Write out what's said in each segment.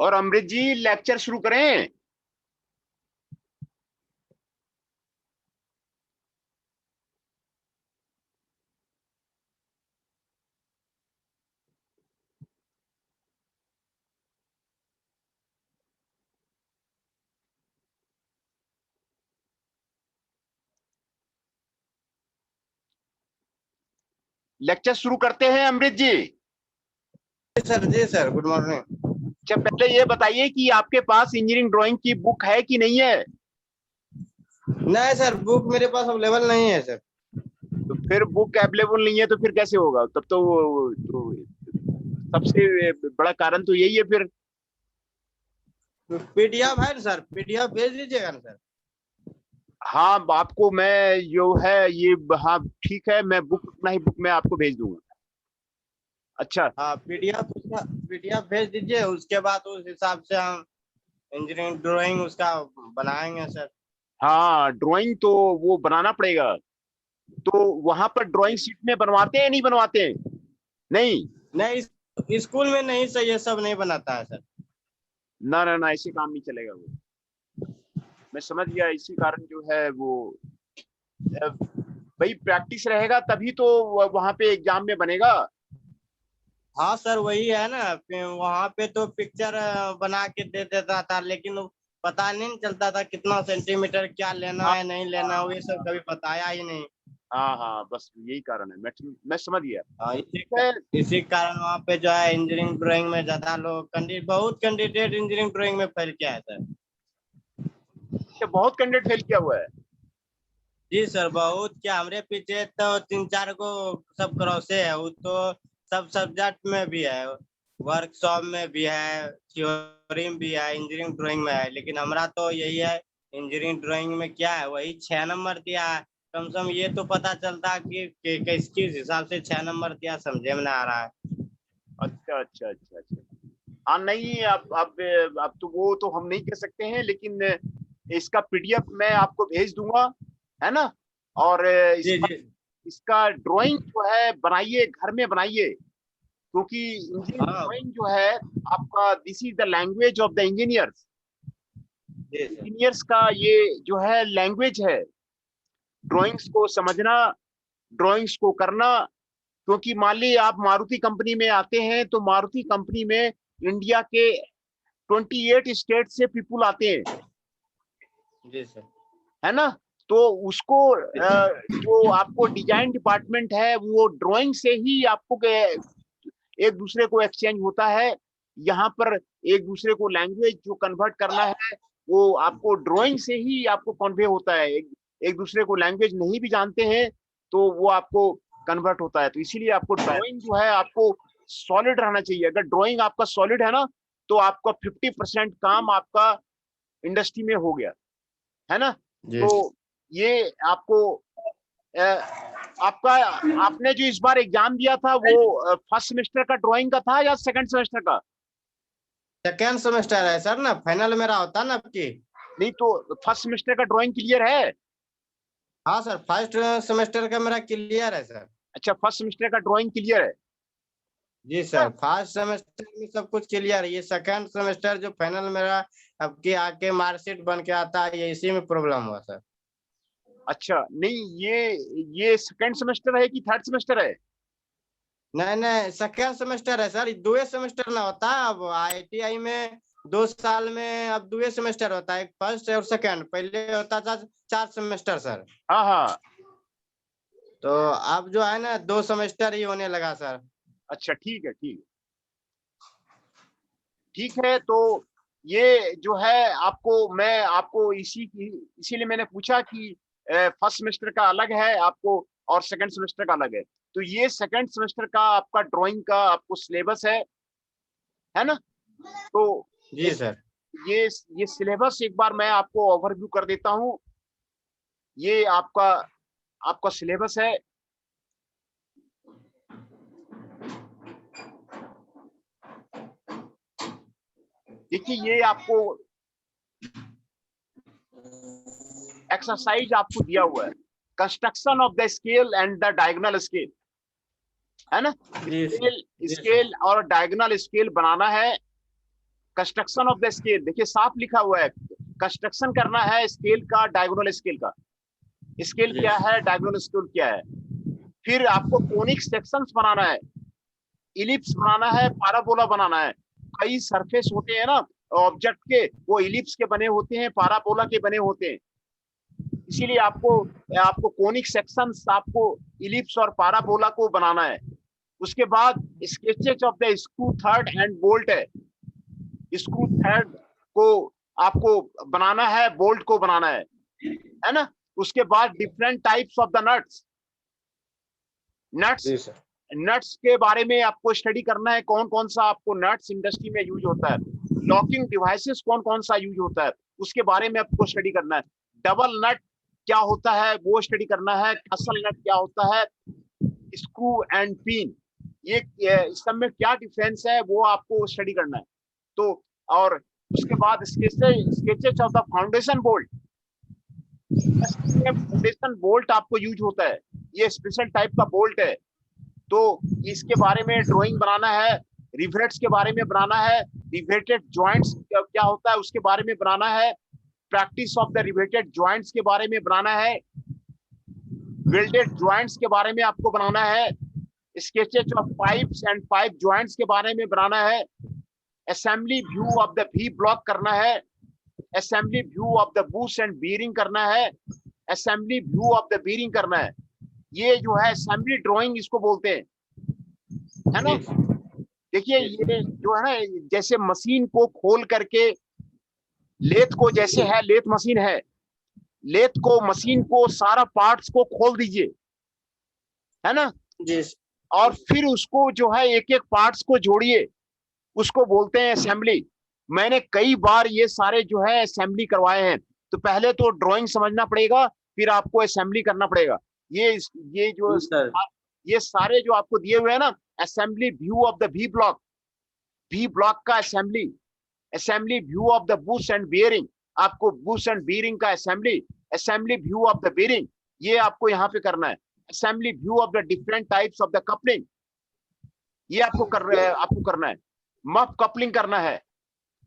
और अमृत जी लेक्चर शुरू करें। लेक्चर शुरू करते हैं अमृत जी। जी सर, गुड मॉर्निंग। अच्छा, पहले ये बताइए कि आपके पास इंजीनियरिंग ड्राइंग की बुक है कि नहीं है। नहीं सर, बुक मेरे पास अवेलेबल नहीं है सर। तो फिर बुक अवेलेबल नहीं है तो फिर कैसे होगा, तब तो सबसे बड़ा कारण तो यही है फिर। पीडीएफ है ना सर, पीडीएफ भेज दीजिएगा ना सर। हाँ, आपको मैं जो है ये, हाँ ठीक है, मैं बुक अपना ही बुक मैं आपको भेज दूंगा। अच्छा। हाँ, पीडीएफ उसका पीडीएफ भेज दीजिए, उसके बाद उस हिसाब से हम इंजीनियरिंग ड्राइंग उसका बनाएंगे सर। हाँ, ड्राइंग तो वो बनाना पड़ेगा। तो वहां पर ड्राइंग शीट में बनवाते हैं नहीं बनवाते हैं। नहीं। नहीं, स्कूल में नहीं सर, ये सब नहीं बनाता है सर। ना ना ना, ऐसे काम नहीं चलेगा वो। मैं समझ गया, इसी कारण जो है वो अ, भाई प्रैक्टिस रहेगा तभी तो वहां पे एग्जाम में बनेगा। हाँ सर, वही है ना, वहाँ पे तो पिक्चर बना के दे देता था, लेकिन वो पता नहीं चलता था कितना सेंटीमीटर क्या लेना हाँ है नहीं लेना, वो ये सब कभी बताया ही नहीं। हाँ हाँ, बस यही कारण है। मैं समझ गया। हाँ, ठीक है। इसी कारण वहाँ पे जो है इंजीनियरिंग ड्राइंग में ज्यादा लोग बहुत कैंडिडेट इंजीनियरिंग ड्राइंग में फेल किया है सर। ये बहुत कैंडिडेट फेल किया हुआ है। जी सर, बहुत क्या, हमारे पीछे तो 3-4 को सब क्रॉसे है, वो तो सब सब्जेक्ट में भी है, वर्कशॉप में भी है, थ्योरी में भी है, इंजीनियरिंग ड्राइंग में है, लेकिन हमारा तो यही है। इंजीनियरिंग ड्राइंग में क्या है, वही 6 नंबर दिया है। कम से कम ये तो पता चलता कि किस हिसाब से 6 नंबर दिया, समझे में ना आ रहा है। अच्छा अच्छा अच्छा अच्छा। हाँ नहीं, अब तो वो तो हम नहीं कह सकते हैं, लेकिन इसका पीडीएफ मैं आपको भेज दूंगा, है ना। और जी इसका जी। इसका ड्राइंग जो है बनाइए, घर में बनाइए, क्योंकि इंजीनियरिंग हाँ। ड्राइंग जो है आपका, this is the language of the engineers. जी सर। इंजीनियर्स का ये जो है लैंग्वेज है, ड्राइंग्स को समझना, ड्राइंग्स को करना। क्योंकि मान लीजिए आप मारुति कंपनी में आते हैं, तो मारुति कंपनी में इंडिया के 28 स्टेट से पीपुल आते हैं, जी सर। है ना। तो उसको जो आपको डिजाइन डिपार्टमेंट है वो ड्राइंग से ही आपको एक दूसरे को एक्सचेंज होता है। यहाँ पर एक दूसरे को लैंग्वेज जो कन्वर्ट करना है वो आपको ड्राइंग से ही आपको कन्वे होता है। एक दूसरे को लैंग्वेज नहीं भी जानते हैं तो वो आपको कन्वर्ट होता है। तो इसीलिए आपको ड्राइंग जो है आपको सॉलिड रहना चाहिए। अगर ड्राइंग आपका सॉलिड है ना, तो आपका 50% काम आपका इंडस्ट्री में हो गया, है ना। जी। तो ये आपको आपका, आपने जो इस बार एग्जाम दिया था वो फर्स्ट सेमेस्टर का ड्राइंग का था या सेकंड सेमेस्टर का। सेकेंड सेमेस्टर है सर ना, फाइनल मेरा होता ना आपकी। नहीं तो फर्स्ट सेमेस्टर का ड्राइंग क्लियर है। हाँ सर, फर्स्ट सेमेस्टर का मेरा क्लियर है सर। अच्छा, फर्स्ट सेमेस्टर का ड्राइंग क्लियर है। जी हाँ? सर, फर्स्ट सेमेस्टर में सब कुछ क्लियर है, ये सेकंड सेमेस्टर जो फाइनल मेरा अब के आके मार्कशीट बन के आता है, ये इसी में प्रॉब्लम हुआ सर। अच्छा नहीं, ये सेकंड सेमेस्टर है कि थर्ड सेमेस्टर है। नहीं नहीं, सेकंड सेमेस्टर है सर, दो सेमेस्टर ना होता है अब आईटीआई में। 2 साल में अब दो सेमेस्टर होता है, एक फर्स्ट और सेकंड, पहले होता था 4 सेमेस्टर सर। हाँ हाँ। तो अब जो है ना 2 सेमेस्टर ही होने लगा सर। अच्छा ठीक है, ठीक है, ठीक है। तो ये जो है आपको, मैं आपको इसीलिए मैंने पूछा कि फर्स्ट सेमेस्टर का अलग है आपको और सेकंड सेमेस्टर का अलग है। तो ये सेकंड सेमेस्टर का आपका ड्राइंग का आपको सिलेबस है ना। तो जी इस सर। ये ये सिलेबस एक बार मैं आपको ओवरव्यू कर देता हूँ। ये आपका आपका सिलेबस है। देखिए, ये आपको एक्सरसाइज आपको दिया हुआ है, construction of the scale and the diagonal scale, है ना। जी सर। स्केल जी सर। स्केल और डायगोनल स्केल बनाना है। कंस्ट्रक्शन ऑफ द स्केल, देखिए साफ लिखा हुआ है, कंस्ट्रक्शन करना है स्केल का, डायगोनल स्केल का। स्केल क्या है, डायगोनल स्केल क्या है। फिर आपको कोनिक सेक्शंस बनाना है, इलिप्स बनाना है, पैराबोला बनाना है। कई सरफेस होते हैं ना ऑब्जेक्ट के, वो इलिप्स के बने होते हैं, पैराबोला के बने होते हैं। इसीलिए आपको आपको कोनिक सेक्शंस, आपको इलिप्स और पैराबोला को बनाना है। उसके बाद sketches of the screw thread and bolt है, स्क्रू थ्रेड को आपको बनाना है, बोल्ट को बनाना है ना। उसके बाद different types of the nuts, nuts nuts के बारे में आपको स्टडी करना है, कौन कौन सा आपको नट्स इंडस्ट्री में यूज होता है, लॉकिंग डिवाइसेस कौन कौन सा यूज होता है, उसके बारे में आपको स्टडी करना है। डबल नट क्या होता है वो स्टडी करना है, असल नट क्या होता है, स्क्रू एंड पिन, ये इस सब में क्या डिफरेंस है वो आपको स्टडी करना है। तो और उसके बाद sketches of the foundation bolt, foundation bolt आपको यूज होता है, ये स्पेशल टाइप का बोल्ट है, तो इसके बारे में ड्राइंग बनाना है। रिवेट्स के बारे में बनाना है, रिवेटेड जॉइंट्स क्या होता है उसके बारे में बनाना है, practice of the riveted joints के बारे में बनाना है, वेल्डेड जॉइंट्स के बारे में आपको बनाना है, sketches of pipes and pipe joints के बारे में बनाना है, असेंबली व्यू ऑफ द भी ब्लॉक करना है, assembly view of the bush and bearing करना है, assembly view of the bearing करना है। ये जो है असेंबली ड्राइंग इसको बोलते हैं, है ना। देखिए ये जो है ना, जैसे मशीन को खोल करके, लेथ को जैसे है, लेथ मशीन है, लेथ को, मशीन को सारा पार्ट्स को खोल दीजिए, है ना, और फिर उसको जो है एक एक पार्ट्स को जोड़िए, उसको बोलते हैं असेंबली। मैंने कई बार ये सारे जो है असेंबली करवाए हैं। तो पहले तो ड्राइंग समझना पड़ेगा, फिर आपको असेंबली करना पड़ेगा। ये जो ये सारे जो आपको दिए हुए हैं ना, असेंबली व्यू ऑफ द भी ब्लॉक, भी ब्लॉक का assembly, assembly view of the bush and bearing, आपको बूस एंड बियरिंग का assembly, assembly view of the bearing, ये आपको यहाँ पे करना है। Assembly view of the different types of the coupling, ये आपको करना है। मफ कपलिंग करना है,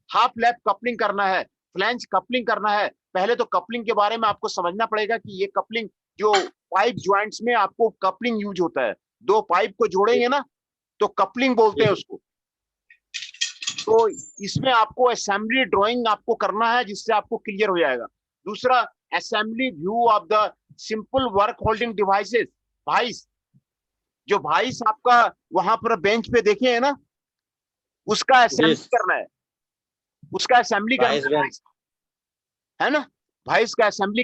हाफ लैप कपलिंग करना है, फ्लैंज कपलिंग करना है। पहले तो कपलिंग के बारे में आपको समझना पड़ेगा कि ये कपलिंग जो पाइप ज्वाइंट्स में आपको कपलिंग यूज होता है, दो पाइप को जोड़ेंगे ना तो कपलिंग बोलते हैं उसको। तो इसमें आपको असेंबली ड्राइंग आपको करना है, जिससे आपको क्लियर हो जाएगा। दूसरा, assembly view of the simple work holding devices, vice, जो भाइस आपका वहां पर बेंच पे देखे है ना, उसका असेंबली करना है, उसका असेंबली करना है ना, भाइस का असेंबली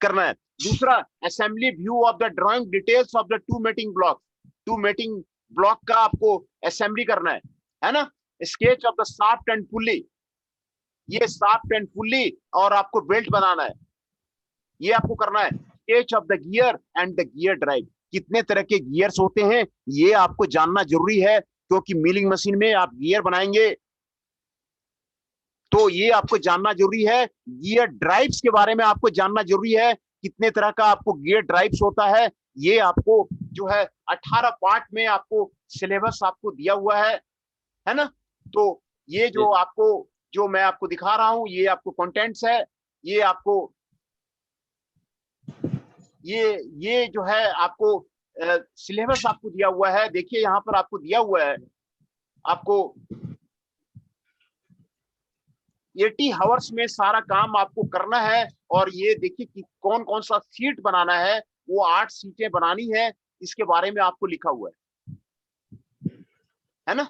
करना है। दूसरा, assembly view of the drawing details of the two mating block, two mating block का आपको असेंबली करना है ना। Sketch of the shaft and pulley, ये शाफ्ट एंड पुल्ली और आपको बेल्ट बनाना है, ये आपको करना है। Sketch of the gear and the gear drive, कितने तरह के गियर्स होते हैं ये आपको जानना जरूरी है, क्योंकि मिलिंग मशीन में आप गियर बनाएंगे, तो ये आपको जानना जरूरी है। गियर ड्राइव्स के बारे में आपको जानना जरूरी है, कितने तरह का आपको गियर ड्राइव्स होता है, ये आपको जो है 18 पार्ट में आपको सिलेबस आपको दिया हुआ है ना। तो ये जो आपको, जो मैं आपको दिखा रहा हूं, ये आपको कंटेंट्स है, ये आपको ये जो है आपको सिलेबस आपको दिया हुआ है। देखिए यहाँ पर आपको दिया हुआ है, आपको 80 आवर्स में सारा काम आपको करना है। और ये देखिए कि कौन कौन सा सीट बनाना है, वो 8 सीटें बनानी है, इसके बारे में आपको लिखा हुआ है ना।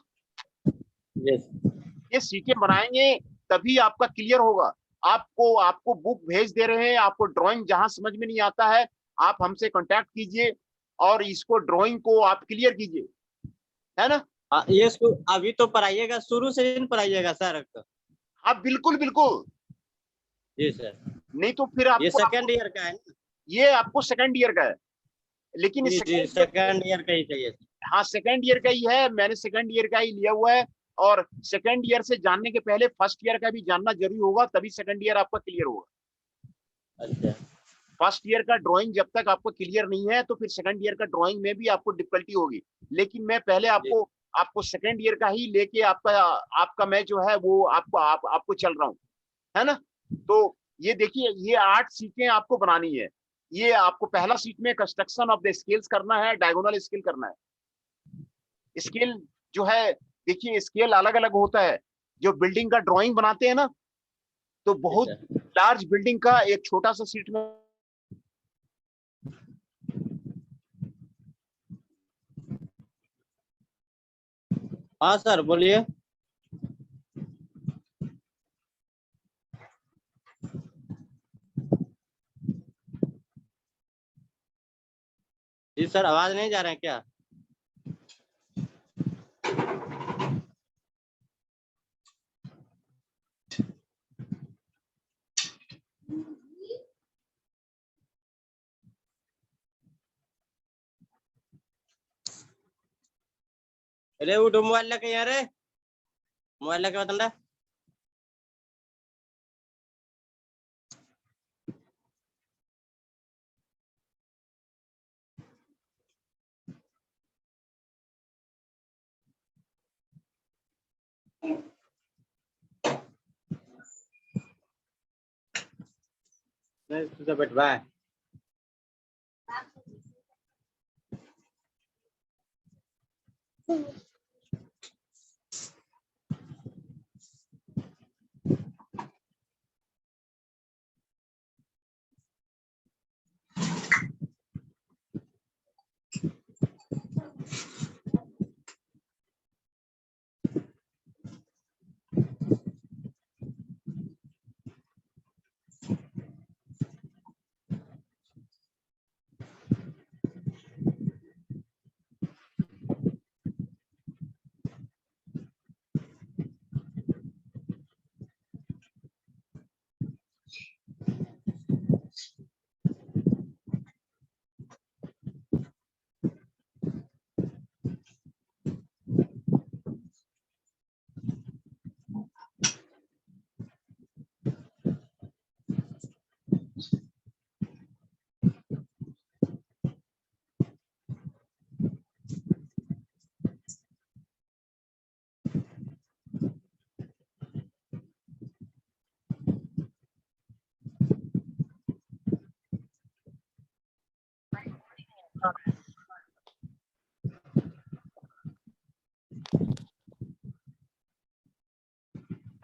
ये सीटें बनाएंगे तभी आपका क्लियर होगा। आपको बुक भेज दे रहे हैं, आपको ड्राइंग जहां समझ में नहीं आता है आप हमसे कांटेक्ट कीजिए और इसको ड्राइंग को आप क्लियर कीजिए, है ना। ये अभी तो पढ़ाइएगा, शुरू से ही पढ़ाइएगा सर? आप बिल्कुल बिल्कुल जी सर। नहीं तो फिर आपको, ये सेकंड ईयर का है ना? ये आपको सेकंड ईयर का है, लेकिन सेकंड ईयर का ही चाहिए। हाँ सेकंड ईयर का ही है, मैंने सेकंड ईयर का ही लिया हुआ है। और सेकंड ईयर से जानने के पहले फर्स्ट ईयर का भी जानना जरूरी होगा, तभी सेकंड ईयर आपका क्लियर होगा। अच्छा। फर्स्ट ईयर का ड्राइंग जब तक आपको क्लियर नहीं है तो फिर सेकंड ईयर का ड्राइंग में भी आपको डिफिकल्टी होगी। लेकिन मैं पहले आपको आपको सेकेंड ईयर का ही लेके आपका मैं जो है वो आपको चल रहा हूँ, है ना। तो ये देखिए, ये 8 सीटें आपको बनानी है। ये आपको पहला सीट में कंस्ट्रक्शन ऑफ द स्केल्स करना है, डायगोनल स्केल करना है। स्केल जो है, देखिए स्केल अलग अलग होता है। जो बिल्डिंग का ड्राइंग बनाते हैं ना, तो जी बहुत सर। लार्ज बिल्डिंग का एक छोटा सा सीट में हाँ सर बोलिए। जी सर, आवाज नहीं जा रहे हैं क्या? अरे उठो, मोबाइल लेके यहाँ रे, मोबाइल लेके बतंडा। नहीं तुझे बैठवा है।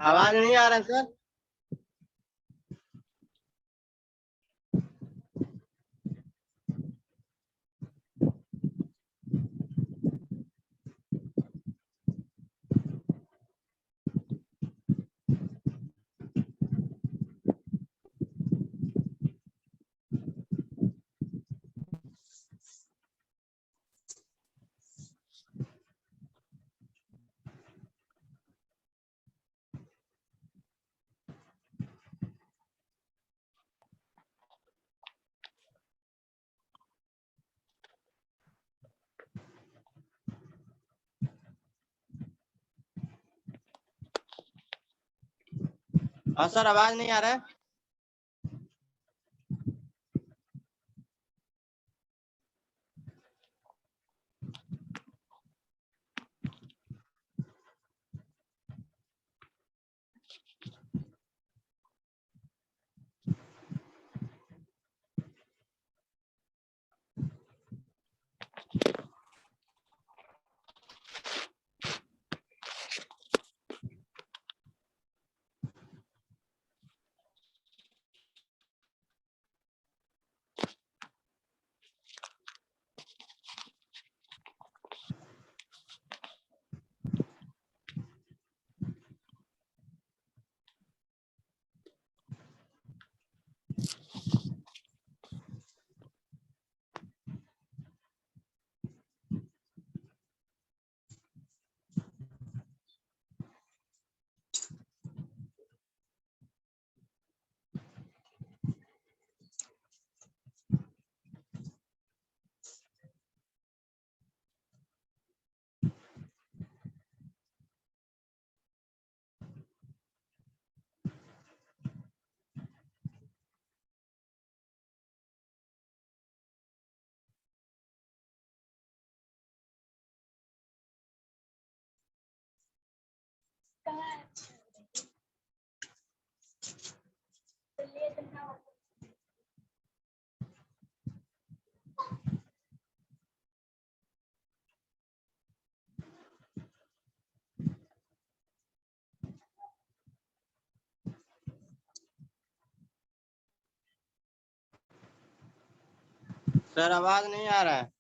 आवाज नहीं आ रहा सर। हाँ सर, आवाज नहीं आ रहा है। सर आवाज नहीं आ रहा है।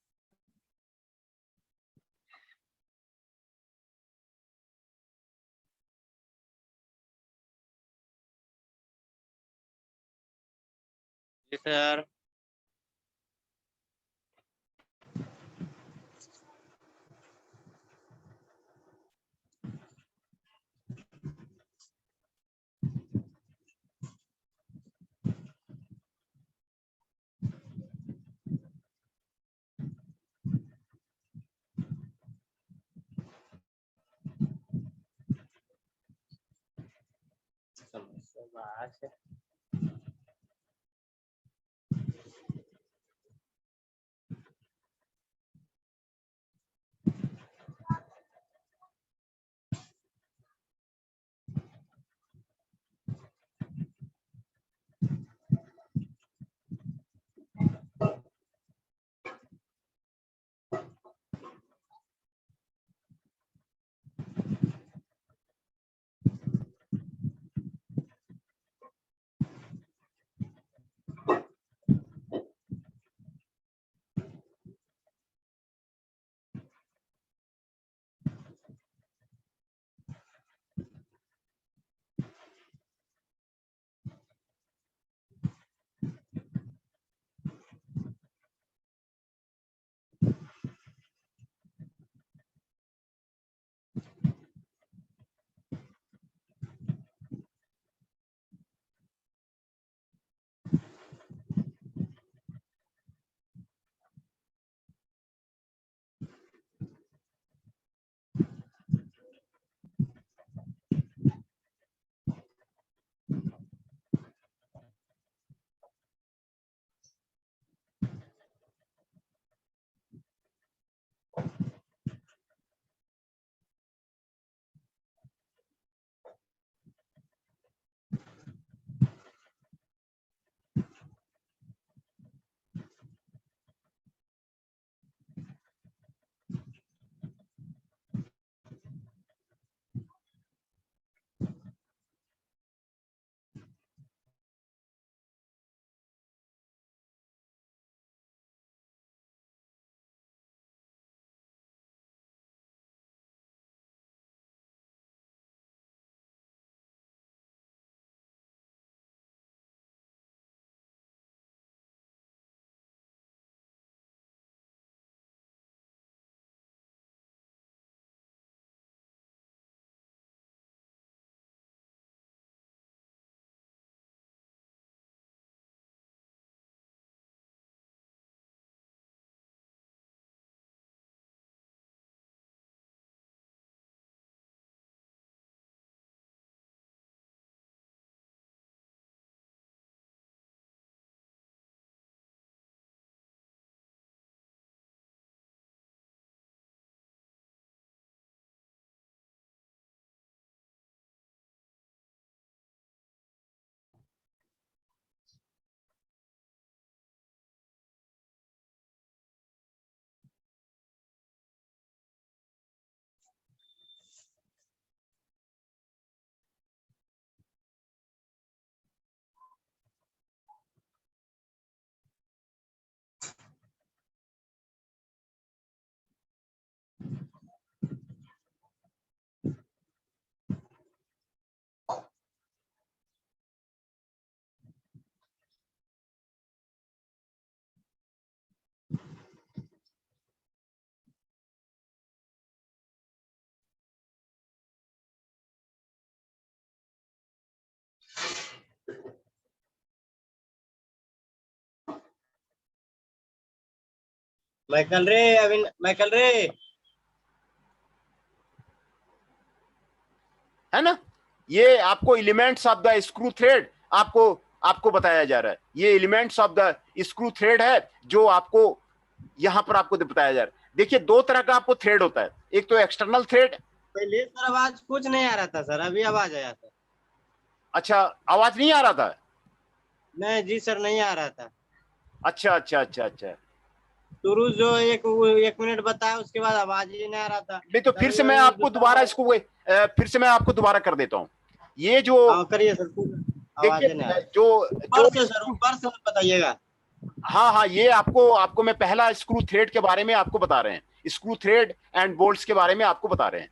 जी सर। माइकल रे, अभी माइकल रे, है ना। ये आपको elements of the screw thread आपको आपको बताया जा रहा है। ये elements of the screw thread है जो आपको यहां पर आपको बताया जा रहा है। देखिए, दो तरह का आपको थ्रेड होता है। एक तो एक्सटर्नल थ्रेड पहले सर आवाज कुछ नहीं आ रहा था सर, अभी आवाज आया था। अच्छा, आवाज नहीं आ रहा था? नहीं जी सर, नहीं आ रहा था। अच्छा अच्छा अच्छा अच्छा। शुरू जो एक मिनट बताया उसके बाद आवाज ही नहीं आ रहा था। नहीं तो फिर कभी से मैं कभी आपको दूसरा दोबारा बार। इसको फिर से मैं आपको दोबारा कर देता हूँ। ये जो हाँ करिए सर, आवाज देखिए, नहीं आ रहा। जो ऊपर जो से सर, ऊपर से बताइएगा। हाँ हाँ, ये आपको आपको मैं पहला स्क्रू थ्रेड के बारे में आपको बता रहे हैं, स्क्रू थ्रेड एंड बोल्ट्स के बारे में आपको बता रहे हैं।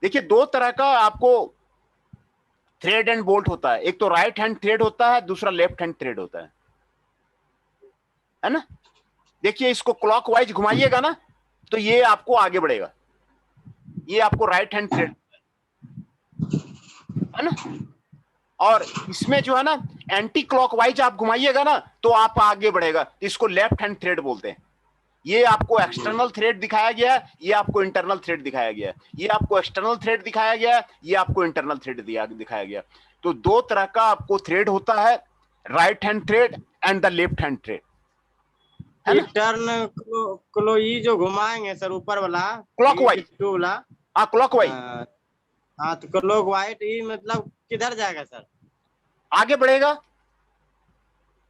देखिए, दो तरह का आपको थ्रेड एंड बोल्ट होता है, एक तो राइट हैंड थ्रेड होता है, दूसरा लेफ्ट हैंड थ्रेड होता है ना? देखिए, इसको क्लॉकवाइज घुमाइएगा ना तो ये आपको आगे बढ़ेगा, ये आपको राइट हैंड थ्रेड है ना। और इसमें जो है ना, एंटी क्लॉकवाइज आप घुमाइएगा ना तो आप आगे बढ़ेगा, इसको लेफ्ट हैंड थ्रेड बोलते हैं। ये आपको एक्सटर्नल थ्रेड दिखाया गया है, ये आपको इंटरनल थ्रेड दिखाया गया है, ये आपको एक्सटर्नल थ्रेड दिखाया गया है, ये आपको इंटरनल थ्रेड दिखाया गया। तो दो तरह का आपको थ्रेड होता है, right hand thread and the left hand thread, है ना? टर्न क्लो ये जो घुमाएंगे सर ऊपर वाला, क्लॉकवाइज, टू वाला। हाँ क्लॉकवाइज हाँ हाँ, तो क्लॉक वाइट ये मतलब किधर जाएगा सर? आगे बढ़ेगा।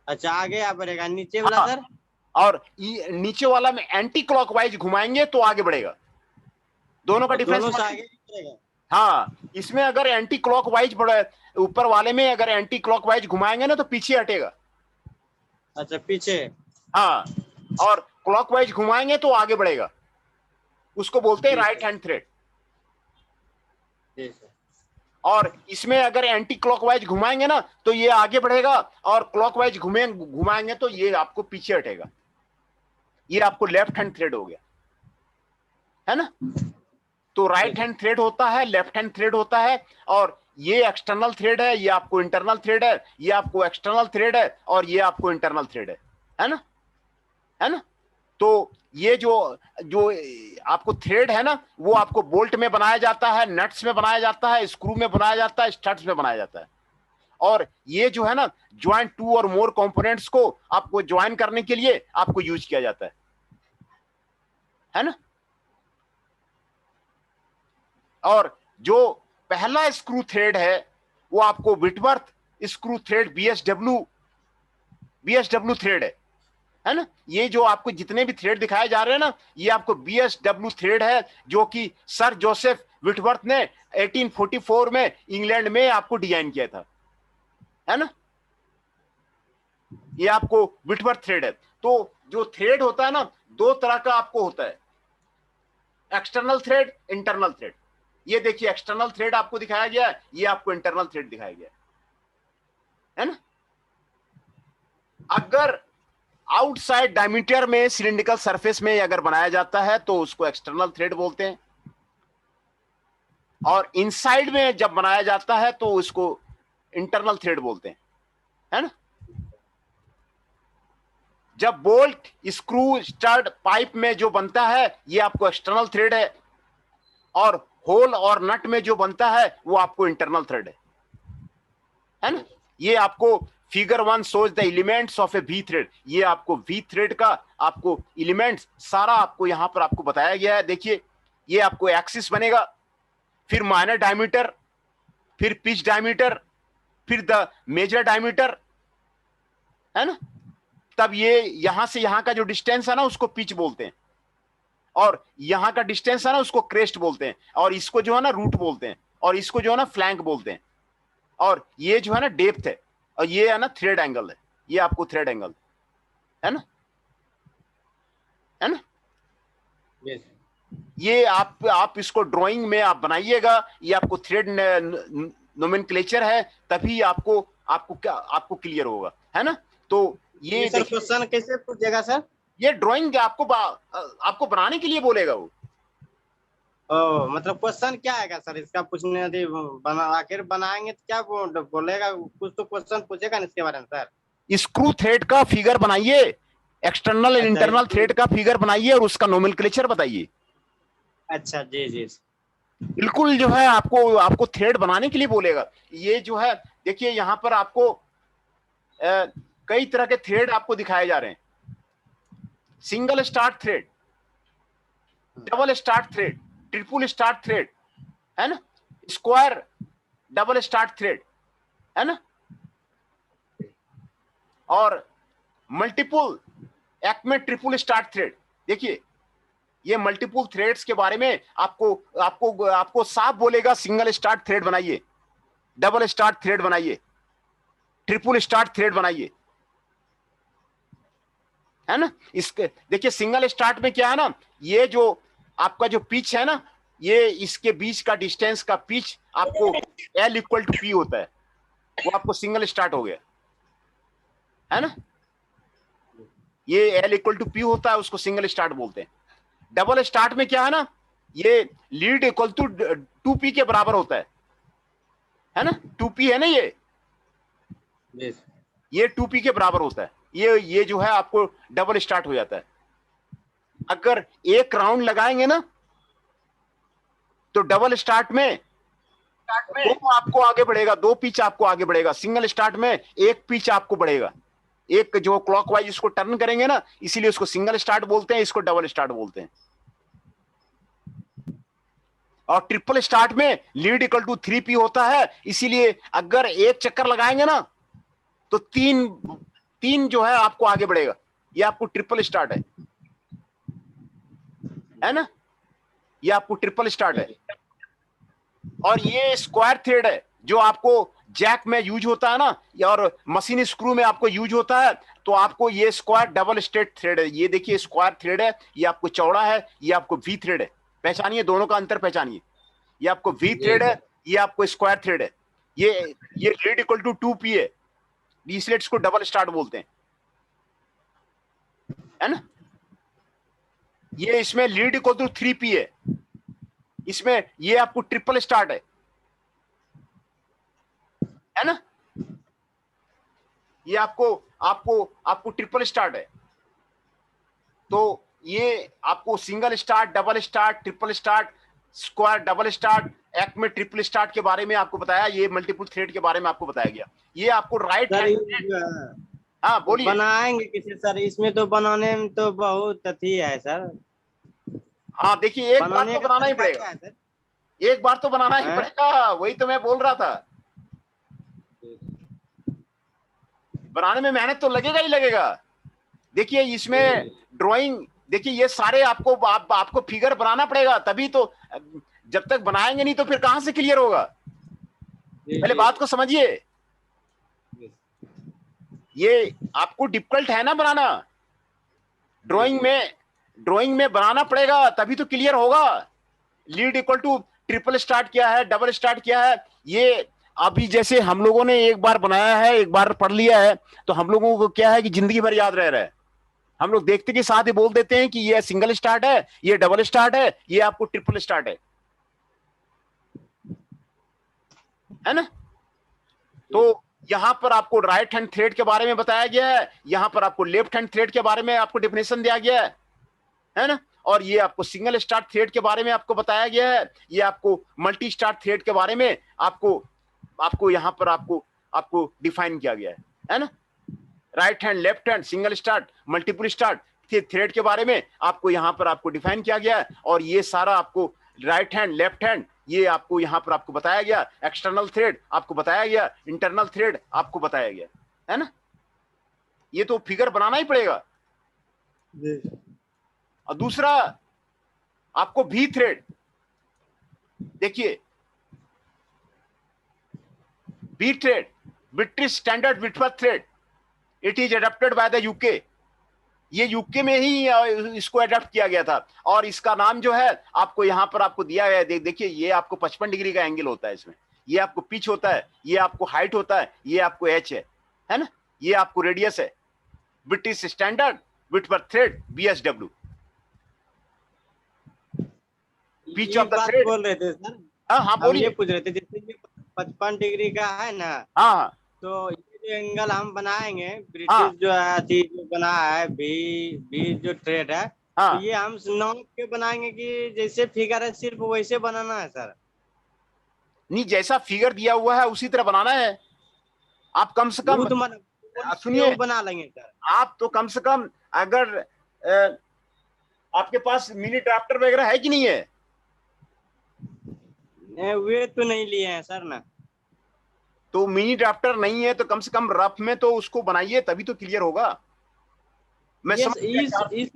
अच्छा आगे आ बढ़ेगा, नीचे वाला हाँ, सर? और नीचे वाला में एंटी क्लॉकवाइज घुमाएंगे तो आगे बढ़ेगा। दोनों का और डिफरेंस दोनों से मालूम? आगे बढ़ेगा। हाँ, इसमें अगर एंटी क्लॉकवाइज बढ़े, ऊपर वाले में अगर एंटी क्लॉकवाइज घुमाएंगे ना तो पीछे हटेगा। अच्छा पीछे। हाँ, और क्लॉकवाइज घुमाएंगे तो आगे बढ़ेगा, उसको बोलते हैं जी राइट सर, हैंड थ्रेड। जी सर। और इसमें अगर एंटी क्लॉकवाइज घुमाएंगे ना तो ये आगे बढ़ेगा, और क्लॉकवाइज घुमाएंगे तो ये आपको पीछे हटेगा। ये आपको लेफ्ट हैंड थ्रेड हो गया, है ना? तो राइट हैंड थ्रेड होता है, लेफ्ट हैंड थ्रेड होता है, और ये एक्सटर्नल थ्रेड है, ये आपको इंटरनल थ्रेड है, ये आपको एक्सटर्नल थ्रेड है, और ये आपको इंटरनल थ्रेड है ना? है ना? तो ये जो जो आपको थ्रेड है ना, वो आपको बोल्ट में बनाया जाता है, नट्स में बनाया जाता है, स्क्रू में बनाया जाता है, स्टड्स में बनाया जाता है। और ये जो है ना, ज्वाइन टू और मोर कंपोनेंट्स को आपको ज्वाइन करने के लिए आपको यूज किया जाता है ना? और जो पहला स्क्रू थ्रेड है वो आपको Whitworth screw thread BSW thread है ना? ये जो आपको जितने भी थ्रेड दिखाए जा रहे हैं ना, ये आपको बीएसडब्ल्यू थ्रेड है, जो कि सर जोसेफ विटवर्थ ने 1844 में इंग्लैंड में आपको डिजाइन किया था, है ना? ये आपको विटवर्थ थ्रेड है। तो जो थ्रेड होता है ना, दो तरह का आपको होता है, एक्सटर्नल थ्रेड, इंटरनल थ्रेड। ये देखिए, एक्सटर्नल थ्रेड आपको दिखाया गया है, ये आपको इंटरनल थ्रेड दिखाया गया है ना? अगर आउटसाइड डायमीटर में सिलिंड्रिकल सरफेस में अगर बनाया जाता है तो उसको एक्सटर्नल थ्रेड बोलते हैं, और इनसाइड में जब बनाया जाता है तो उसको इंटरनल थ्रेड बोलते हैं, है ना? जब बोल्ट, स्क्रू, स्टड, पाइप में जो बनता है ये आपको एक्सटर्नल थ्रेड है, और होल और नट में जो बनता है वो आपको इंटरनल थ्रेड है ना? ये आपको figure 1 shows the elements of A V thread. ये आपको वी थ्रेड का आपको एलिमेंट्स सारा आपको यहां पर आपको बताया गया है। देखिए, ये आपको एक्सिस बनेगा, फिर माइनर डायमीटर, फिर पिच डायमीटर, फिर द मेजर डायमीटर, है ना? तब ये यहां से यहां का जो डिस्टेंस है ना उसको पिच बोलते हैं, और यहां का डिस्टेंस है ना उसको क्रेस्ट बोलते हैं, और इसको जो है ना रूट बोलते हैं, और इसको जो है ना फ्लैंक बोलते हैं, और ये जो है ना डेप्थ है, और ये है ना थ्रेड एंगल है, ये आपको थ्रेड एंगल है ना? है ना? Yes. ये आप इसको ड्राइंग में आप बनाइएगा, ये आपको थ्रेड नोमेनक्लेचर है, तभी आपको आपको क्या आपको क्लियर होगा, है ना? तो ये सर क्वेश्चन कैसे पूछेगा सर? ये ड्राइंग आपको बनाने के लिए बोलेगा वो। ओ मतलब क्वेश्चन क्या आएगा सर इसका पूछने, यदि बना आखिर बनाएंगे तो क्या बोलेगा? कुछ तो क्वेश्चन पूछेगा ना इसके बारे में सर। स्क्रू थ्रेड का फिगर बनाइए, एक्सटर्नल एंड अच्छा इंटरनल थ्रेड का फिगर बनाइए, और उसका नोमेनक्लेचर बताइए। अच्छा जी जी। बिल्कुल जो है आपको आपको थ्रेड बनाने के लिए बोलेगा। ये जो है देखिए, यहां पर आपको कई तरह के थ्रेड आपको दिखाए जा रहे हैं, single start thread, double start thread, triple start thread, है ना, स्क्वायर डबल स्टार्ट थ्रेड, है ना, और multiple Acme triple start thread. देखिए ये मल्टीपल थ्रेड्स के बारे में आपको आपको आपको साफ बोलेगा, सिंगल स्टार्ट थ्रेड बनाइए, डबल स्टार्ट थ्रेड बनाइए, ट्रिपल स्टार्ट थ्रेड बनाइए, है ना। इसके देखिए सिंगल स्टार्ट में क्या है ना, ये जो आपका जो पिच है ना, ये इसके बीच का डिस्टेंस का पिच आपको L इक्वल टू P होता है, वो आपको सिंगल स्टार्ट हो गया, है ना। ये L इक्वल टू P होता है, उसको सिंगल स्टार्ट बोलते हैं। डबल स्टार्ट में क्या है ना, ये लीड इक्वल टू 2P के बराबर होता है ना, 2P है ना, ये 2P के बराबर होता है। ये जो है आपको डबल स्टार्ट हो जाता है। अगर एक राउंड लगाएंगे ना तो डबल स्टार्ट में दो आपको आगे बढ़ेगा, दो पिच आपको आगे बढ़ेगा। सिंगल स्टार्ट में एक पिच आपको बढ़ेगा, एक जो क्लॉकवाइज इसको टर्न करेंगे ना, इसीलिए उसको सिंगल स्टार्ट बोलते हैं, इसको डबल स्टार्ट बोलते हैं। और ट्रिपल स्टार्ट में लीड इक्वल टू 3P होता है, इसीलिए अगर एक चक्कर लगाएंगे ना तो तीन जो है आपको आगे बढ़ेगा। ये आपको ट्रिपल स्टार्ट है ना, ये आपको ट्रिपल स्टार्ट है। और ये स्क्वायर थ्रेड है जो आपको जैक में यूज होता है ना, और मशीन स्क्रू में आपको यूज होता है। तो आपको ये स्क्वायर डबल स्ट्रेट थ्रेड है। ये देखिए स्क्वायर थ्रेड है, ये आपको चौड़ा है, ये आपको वी थ्रेड है। पहचानिए, दोनों का अंतर पहचानिए। ये आपको वी थ्रेड है, ये आपको स्क्वायर थ्रेड है। ये लीड इक्वल टू 2P है, इसलिए इसको डबल स्टार्ट बोलते हैं, है ना। ये इसमें लीड इक्वल टू 3P है, इसमें ये आपको ट्रिपल स्टार्ट है ना। ये आपको आपको आपको ट्रिपल स्टार्ट है। तो ये आपको single start, double start, triple start, square double start, एक में ट्रिपल स्टार्ट के बारे में आपको बताया, ये मल्टीपल थ्रेड के बारे में आपको बताया गया। ये आपको राइट हैंड, हाँ बोलिए। बनाएंगे किसे सर? इसमें तो बनाने में तो बहुत अथी है सर। हाँ देखिए, एक बार तो का बनाना ही तरीका क्या पड़ेगा, है सर? एक बार तो बनाना ही पड़ेगा, वही तो मैं बोल रहा था। बनाने में मेहनत तो लगेगा ही लगेगा। देखिए इसमें ड्राइंग, देखिए ये सारे आपको फिगर बनाना पड़ेगा, तभी तो। जब तक बनाएंगे नहीं तो फिर कहां से क्लियर होगा? पहले बात को समझिए। ये आपको डिफिकल्ट है ना बनाना, ड्राइंग में बनाना पड़ेगा, तभी तो क्लियर होगा। Lead equal to triple start क्या है, डबल स्टार्ट क्या है, ये अभी जैसे हम लोगों ने एक बार बनाया है, एक बार पढ़ लिया है, तो हम लोगों को क्या है कि जिंदगी भर याद रह रहा है। हम लोग देखते के साथ ही बोल देते हैं कि ये सिंगल स्टार्ट है, ये डबल स्टार्ट है, ये आपको ट्रिपल स्टार्ट है ना। तो यहां पर आपको राइट हैंड थ्रेड के बारे में बताया गया है, यहां पर आपको लेफ्ट हैंड थ्रेड के बारे में आपको डेफिनेशन दिया गया है ना। और ये आपको सिंगल स्टार्ट थ्रेड के बारे में आपको बताया गया है, ये आपको मल्टी स्टार्ट थ्रेड के बारे में आपको आपको यहां पर आपको आपको डिफाइन किया गया है ना। Right hand, left hand, single start, multiple start thread के बारे में आपको यहां पर आपको डिफाइन किया गया है। और ये सारा आपको राइट हैंड, लेफ्ट हैंड, ये आपको यहां पर आपको बताया गया। एक्सटर्नल थ्रेड आपको बताया गया, इंटरनल थ्रेड आपको बताया गया, है ना। ये तो फिगर बनाना ही पड़ेगा। और दूसरा आपको वी थ्रेड, देखिए V thread, British Standard Whitworth thread, it is adapted by the UK. ये यूके में ही इसको एडप्ट किया गया था। और इसका नाम जो है आपको यहां पर आपको दिया गया है। देखिए ये आपको 55 डिग्री का एंगल होता है इसमें, ये आपको पिच होता है, ये आपको हाइट होता है, ये आपको एच है ना, ये आपको रेडियस है। British Standard Whitworth thread, BSW, pitch of the बात थ्रेड। बोल रहे थे सर, हाँ हम ये बोलिए। पूछ रहे थे जैसे ये 55 डिग्री का है ना, हाँ तो ये जो एंगल हम बनाएंगे, हाँ ब्रिटिश जो है अथी जो बना है भी भी जो ट्रेड है, तो हाँ, ये हम नाप के बनाएंगे कि जैसे फिगर है सिर्फ वैसे बनाना है सर? नहीं, जैसा फिगर दिया हुआ है उसी तरह बनाना है। आप कम से वो कम तो मतलब सुनिए, वो बना लेंगे सर। आप तो कम से कम अगर आपके पास मिनी ड्राफ्टर वगैरह है कि नहीं है? वे तो नहीं लिए हैं सर ना। तो मिनी ड्राफ्टर नहीं है तो कम से कम रफ में तो उसको बनाइए, तभी तो क्लियर होगा। मैं ये समझ गया आप। इस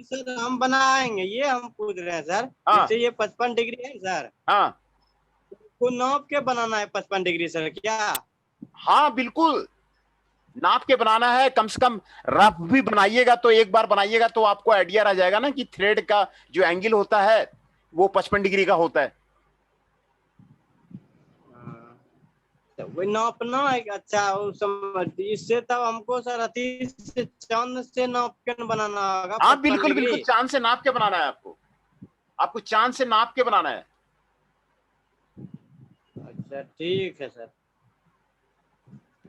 सर हम बनाएंगे, ये हम पूछ रहे हैं सर। हाँ जैसे ये 55 डिग्री है सर, हाँ को नाप के बनाना है 55 डिग्री सर क्या? हाँ बिल्कुल, नाप के बनाना है। कम से कम रफ भी बनाइएगा तो एक बार बनाइएगा तो आपको आइडिया रह जाएगा ना कि थ्रेड का जो एंगल होता है वो 55 डिग्री का होता है। तो वो नापना है। अच्छा वो समझ, इससे तब हमको सर अति से चांद से नाप के बनाना होगा हाँ पचपन बिल्कुल बिल्कुल, डिग्री चांद से नाप के बनाना है आपको, आपको चांद से नाप के बनाना है। अच्छा ठीक है सर।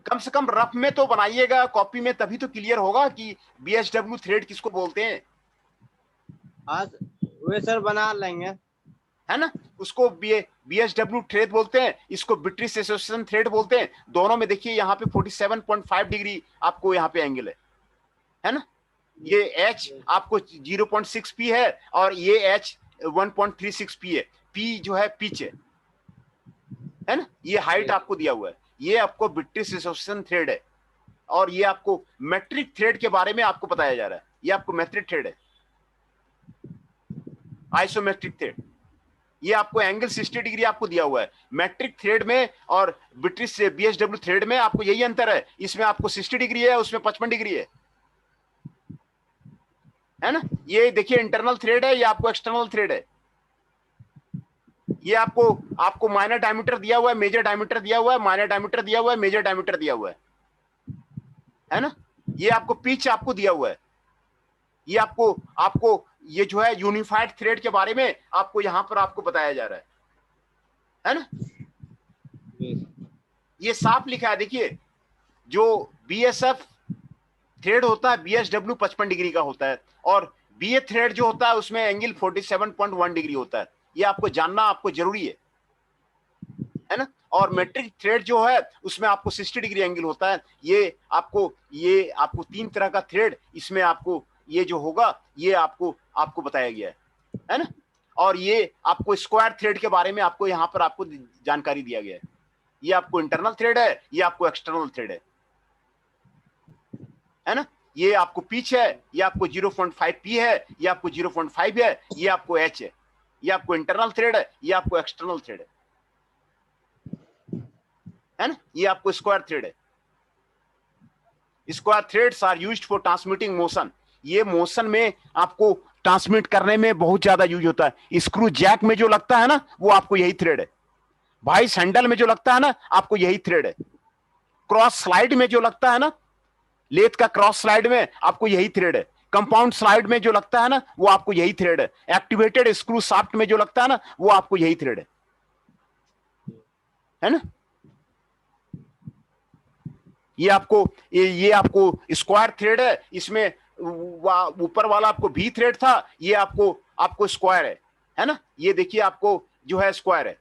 कम से कम रफ में तो बनाइएगा कॉपी में, तभी तो क्लियर होगा कि बीएसडब्ल्यू थ्रेड किसको बोलते हैं। आज वे सर बना लेंगे, है ना, उसको बीएसडब्ल्यू थ्रेड बोलते हैं, इसको ब्रिटिश एसोसिएशन थ्रेड बोलते हैं। दोनों में देखिए यहाँ पे 47.5 डिग्री आपको यहाँ पे एंगल है ना। ये एच आपको 0.6 पी है और ये एच 1.36 पी है। पी जो है पिच है ना। ये हाइट आपको दिया हुआ है, ये आपको ब्रिटिश एसोसिएशन थ्रेड है। और ये आपको मैट्रिक थ्रेड के बारे में आपको बताया जा रहा है। ये आपको मैट्रिक थ्रेड है, आइसोमेट्रिक थ्रेड। ये आपको एंगल 60 डिग्री आपको दिया हुआ है मैट्रिक थ्रेड में, और ब्रिटिश बीएसडब्ल्यू थ्रेड में आपको यही अंतर है। इसमें आपको 60 डिग्री है, उसमें 55 डिग्री है ना। ये देखिए इंटरनल थ्रेड है, ये आपको एक्सटर्नल थ्रेड है। ये आपको आपको माइनर डायमीटर दिया हुआ है, मेजर डायमीटर दिया हुआ है, माइनर डायमीटर दिया हुआ है, मेजर डायमीटर दिया हुआ है ना। ये आपको पिच आपको दिया हुआ है। ये आपको आपको ये जो है यूनिफाइड थ्रेड के बारे में आपको यहां पर आपको बताया जा रहा है ना। ये साफ लिखा है देखिए, जो बीएसएफ थ्रेड होता है बीएसडब्ल्यू 55 डिग्री का होता है, और बीए थ्रेड जो होता है उसमें एंगल 47.1 डिग्री होता है। ये आपको जानना आपको जरूरी है ना। और मैट्रिक थ्रेड जो है उसमें आपको 60 डिग्री एंगल होता है। ये आपको 3 तरह का थ्रेड इसमें आपको ये जो होगा ये आपको आपको बताया गया है ना। और ये आपको स्क्वायर थ्रेड के बारे में आपको यहाँ पर आपको जानकारी दिया गया है। ये आपको इंटरनल थ्रेड है, ये आपको एक्सटर्नल थ्रेड है ना। ये आपको पिच है, ये आपको 0.5 पी है, ये आपको 0.5 है, ये आपको एच है। ये आपको इंटरनल थ्रेड है, ये आपको एक्सटर्नल थ्रेड है ना। ये आपको स्क्वायर थ्रेड है। Square threads are used for transmitting motion. ये मोशन में आपको ट्रांसमिट करने में बहुत ज्यादा यूज होता है। स्क्रू जैक में जो लगता है ना वो आपको यही थ्रेड है। भाई सैंडल में जो लगता है ना आपको यही थ्रेड है। क्रॉस स्लाइड में जो लगता है ना, लेथ का क्रॉस स्लाइड में आपको यही थ्रेड है। कंपाउंड स्लाइड में जो लगता है ना वो आपको यही थ्रेड है। एक्टिवेटेड स्क्रू शाफ्ट में जो लगता है ना वो आपको यही थ्रेड है ना। ये आपको स्क्वायर थ्रेड है। इसमें ऊपर वाला आपको भी थ्रेड था, ये आपको स्क्वायर है ना। ये देखिए आपको जो है स्क्वायर है,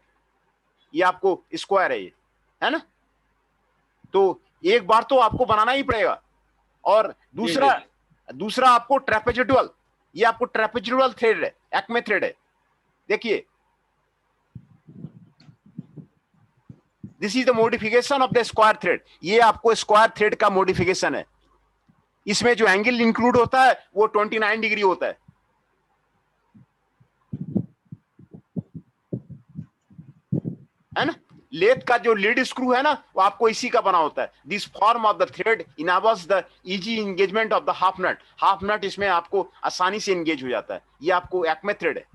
ये आपको स्क्वायर है ये, है ना। तो एक बार तो आपको बनाना ही पड़ेगा। और दूसरा आपको ट्रेपेजोइडल, ये आपको ट्रेपेजोइडल थ्रेड है, एक्मे थ्रेड है। देखिए this is the modification of the square thread. ये आपको स्क्वायर थ्रेड का मॉडिफिकेशन है। इसमें जो एंगल इंक्लूड होता है वो 29 डिग्री होता है ना। लेथ का जो लीड स्क्रू है ना वो आपको इसी का बना होता है। This form of the thread enables the easy engagement of the half nut. Half nut इसमें आपको आसानी से एंगेज हो जाता है। ये आपको एक्मे थ्रेड है,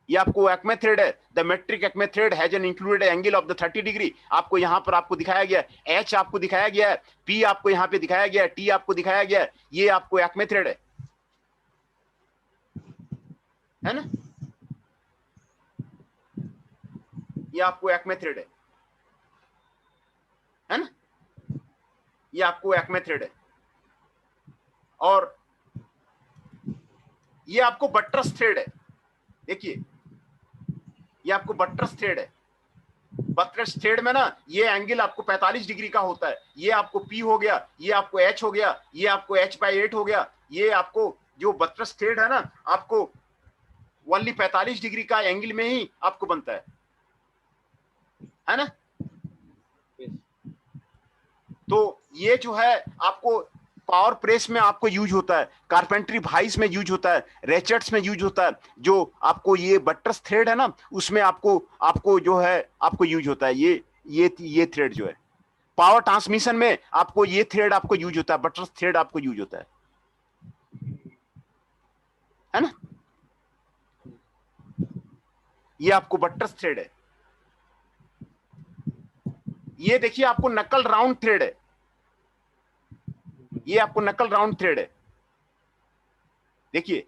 ये आपको एक्मे थ्रेड है। The metric acme thread has an included angle of the 30 degree. आपको यहां पर आपको दिखाया गया है, एच आपको दिखाया गया है, पी आपको यहां पे दिखाया गया है, टी आपको दिखाया गया है। ये आपको एक्मे थ्रेड है ना। ये आपको एक्मे थ्रेड है ना। ये आपको एक्मे थ्रेड है। और ये आपको बट्रस थ्रेड है। देखिए ये आपको बट्रस थ्रेड है। बट्रस थ्रेड में ना ये एंगल आपको 45 डिग्री का होता है। ये आपको पी हो गया, ये आपको एच हो गया, ये आपको h/8 हो गया। ये आपको जो बट्रस थ्रेड है ना आपको ओनली 45 डिग्री का एंगल में ही आपको बनता है ना। तो ये जो है आपको पावर प्रेस में आपको यूज होता है, कारपेंट्री भाइस में यूज होता है, रेचेट्स में यूज होता है, जो आपको ये बट्रस थ्रेड है ना उसमें आपको जो है आपको यूज होता है ये थ्रेड जो है। पावर ट्रांसमिशन में आपको ये थ्रेड आपको यूज होता है, बट्रस थ्रेड आपको यूज होता है ना। ये आपको बट्रस थ्रेड है। ये देखिए आपको नकल राउंड थ्रेड है, ये आपको नकल राउंड थ्रेड है। देखिए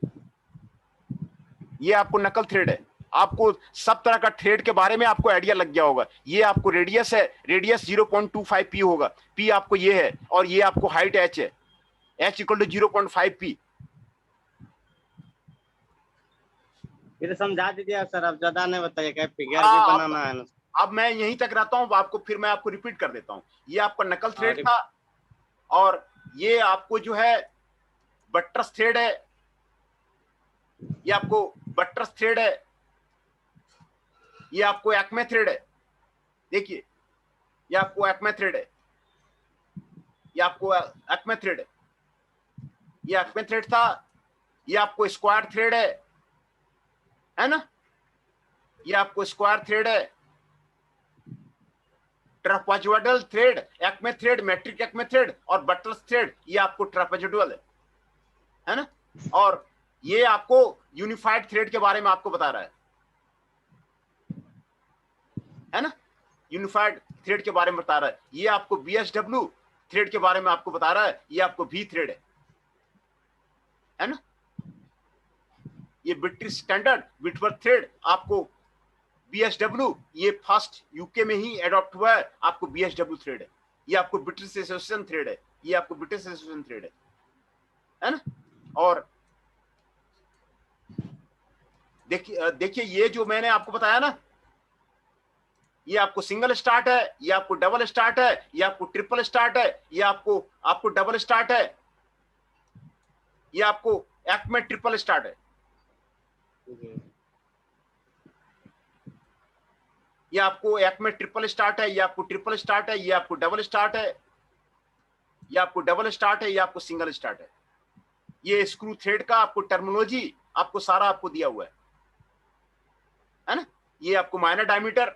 ये आपको नकल थ्रेड है। आपको सब तरह का थ्रेड के बारे में आपको आइडिया लग गया होगा। ये आपको रेडियस है, रेडियस 0.25 पी होगा, पी आपको ये है, और ये आपको हाइट एच है, एच इक्वल टू 0.5 पी। फिर समझा दीजिए सर, अब ज्यादा नहीं बताइएगा, फिगर भी बनाना है ना। अब मैं यहीं तक रहता हूं, आपको फिर मैं आपको रिपीट कर देता हूं। ये आपका नकल थ्रेड था, और ये आपको जो है बट्रस थ्रेड है, ये आपको बट्रस थ्रेड है, ये आपको एक्मे थ्रेड है। देखिए ये आपको एक्मे थ्रेड है, ये आपको एक्मे थ्रेड है, ये एक्मे थ्रेड था, ये आपको स्क्वायर थ्रेड है ना, ये आपको स्क्वायर थ्रेड है, trapezoidal thread, acme thread, metric acme thread और बट्रस थ्रेड, ये आपको ट्रापेजोइडल है ना। और ये आपको यूनिफाइड थ्रेड के बारे में आपको बता रहा है ना, यूनिफाइड थ्रेड के बारे में बता रहा है। ये आपको बीएसडब्ल्यू थ्रेड के बारे में आपको बता रहा है, ये आपको भी थ्रेड है ना। ये ब्रिटिश स्टैंडर्ड विटवर्थ थ्रेड आपको बीएसडब्ल्यू, ये फर्स्ट यूके में ही एडॉप्ट हुआ है, आपको बीएसडब्ल्यू थ्रेड है। ये आपको ब्रिटिश एसोसिएशन थ्रेड है, ये आपको ब्रिटिश एसोसिएशन थ्रेड है ना। और देखिए ये जो मैंने आपको बताया ना, ये आपको सिंगल स्टार्ट है, ये आपको डबल स्टार्ट है, ये आपको ट्रिपल स्टार्ट है, ये आपको डबल स्टार्ट है, ये आपको एक्मे ट्रिपल स्टार्ट है। ये आपको एक्मे ट्रिपल स्टार्ट है, ये आपको ट्रिपल स्टार्ट है, ये आपको डबल स्टार्ट है, ये आपको डबल स्टार्ट है, ये आपको सिंगल स्टार्ट है। ये स्क्रू थ्रेड का आपको टर्मिनोलॉजी आपको सारा आपको दिया हुआ है ना। ये आपको माइनर डायमीटर,